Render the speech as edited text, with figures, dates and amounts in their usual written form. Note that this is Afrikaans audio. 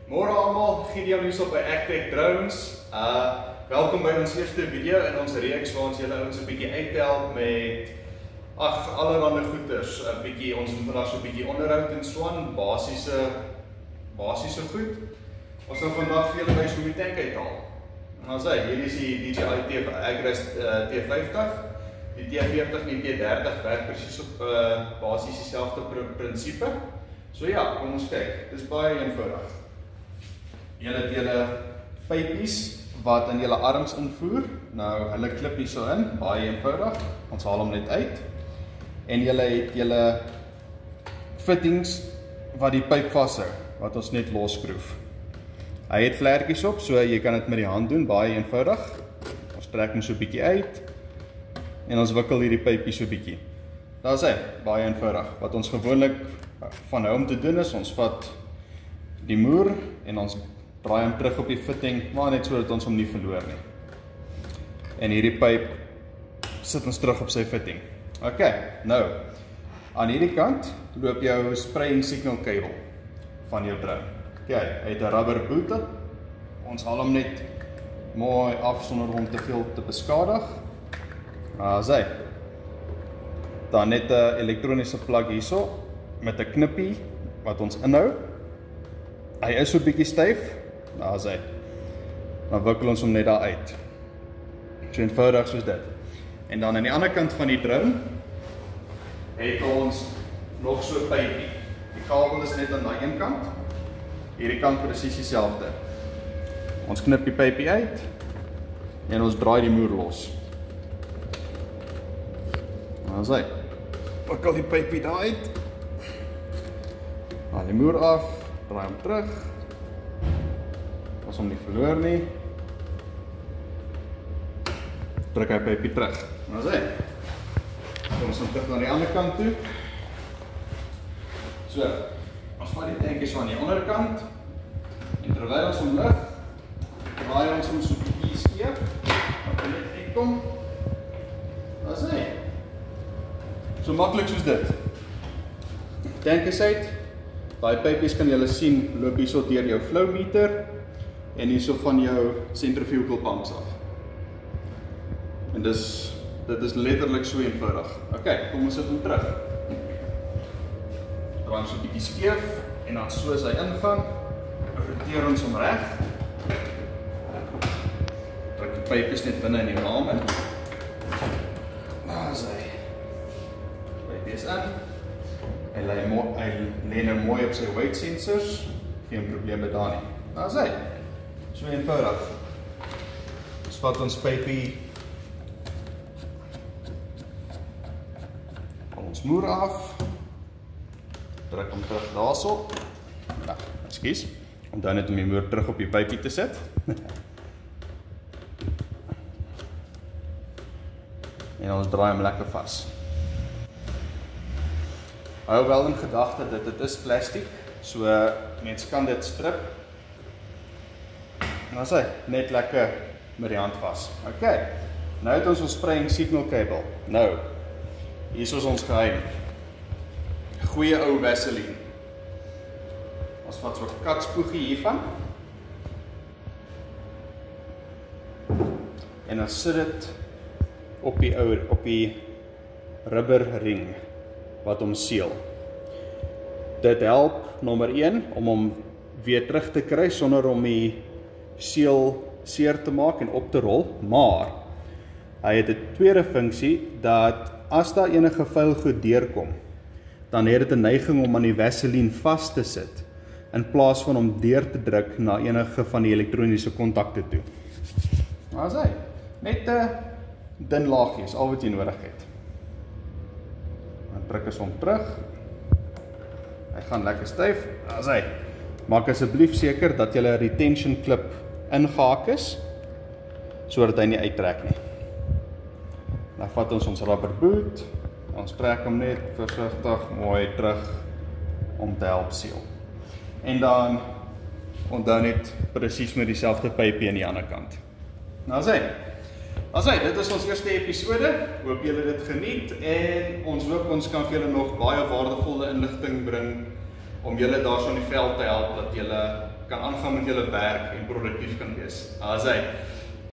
Môre almal, Gideon hier op by Agtech Drones. Welkom by ons eerste video in ons reeks waar ons julle ons 'n bietjie uithelp met allerlei goeders. Ons moet vandag so 'n bietjie onderhoud en swaan, basiese goed. Ons gaan vandag vir julle wys hoe die tank uithaal. Nou sê, hierdie is die DJI Agras T50. Die T40 en die T30 werk presies op basies dieselfde prinsipe. So ja, kom ons kyk. Dis baie eenvoudig. Julle het julle pypies wat in julle arms invoer. Nou, hulle klip hier so in, baie eenvoudig. Ons haal hom net uit. En julle het julle fittings wat die pyp vashou, wat ons net losskroef. Hy het vlerkies op, so jy kan dit met die hand doen, baie eenvoudig. Ons trek hom so 'n bietjie uit en ons wikkel hierdie pypie so 'n bietjie. Daar is hy, baie eenvoudig. Wat ons gewoonlik van nou om te doen is, ons vat die moer en ons draai hom terug op die fitting, maar net sodat ons hom nie verloor nie. En hierdie pyp sit ons terug op sy fitting. Ok, nou, aan hierdie kant loop jou spraying signal cable van jou drone. Ok, hy het 'n rubber boot. Ons haal hom net mooi af sonder om te veel te beskadig. Sy. Dan net 'n elektroniese plug hierso met 'n knippie wat ons inhou. Hy is so 'n bietjie styf. Sy. Dan wikkel ons hom net daar uit. So eenvoudig soos dit. En dan aan die ander kant van die drone het ons nog so 'n pypie. Die kabel is net aan daai een kant. Hierdie kant presies dieselfde. Ons knip die pypie uit en ons draai die moer los. Sy. Wikkel die pypie daar uit. Haal die moer af, draai hom terug. As hom nie verloor nie. Druk hy pypie terug. Sy. Kom ons terug na die ander kant toe. So, ons vat die tankie so aan die onderkant. En terwyl ons hom lig, draai ons hom so 'n bietjie skeef. Dat hy net uitkom. Sy. So maklik soos dit. Tank is uit. Daai pypies kan julle sien loop hierso deur jou flow meter en hierso van jou centrifugal pumps af. En dit is letterlik so eenvoudig. Ok, kom ons sit hom terug. Draai hom so 'n bietjie skeef en dan soos hy ingaan, roteer ons hom reg. Trek die pypies net binne in die raam in. Sy. Pypie is in. Hy lê nou mooi op sy weight sensors. Geen probleme daar nie. Sy. So eenvoudig. Ons vat ons pypie. Ons moer af. Druk hom terug daarso. Ekskuus. Om dan net om die moer terug op die pypie te sit. En ons draai hom lekker vas. Hou wel in gedagte dat dit is plastiek, so mens kan dit strip. En sy, net lekker met die hand vas. Ok, nou het ons spraying signal cable. Nou, hier is ons geheim. Goeie ou Vaseline. Ons vat so 'n katspoegie hiervan. En dan sit dit op die rubber ring wat hom seël. Dit help nommer 1 om hom weer terug te kry sonder om die seël seer te maak en op te rol, maar hy het 'n tweede funksie dat as daar enige vuil goed deurkom, dan het dit 'n neiging om aan die Vaseline vas te sit in plaas van om deur te druk na enige van die elektroniese kontakte toe. Sy, net 'n dun laagie is al wat jy nodig het. Dan druk ons hom terug. Hy gaan lekker styf. Sy, maak asseblief seker dat jy 'n retention clip ingehaak is, sodat hy nie uittrek nie. Dan vat ons rubber boot, ons trek hom net versigtig mooi terug om te help seël. En dan onthou net presies met dieselfde pypie aan die ander kant. Sy, dit is ons eerste episode. Hoop julle dit geniet en ons hoop ons kan vir julle nog baie waardevolle inligting bring om julle daarso in die veld te help dat julle kan aangaan met julle werk en produktief kan wees. As hy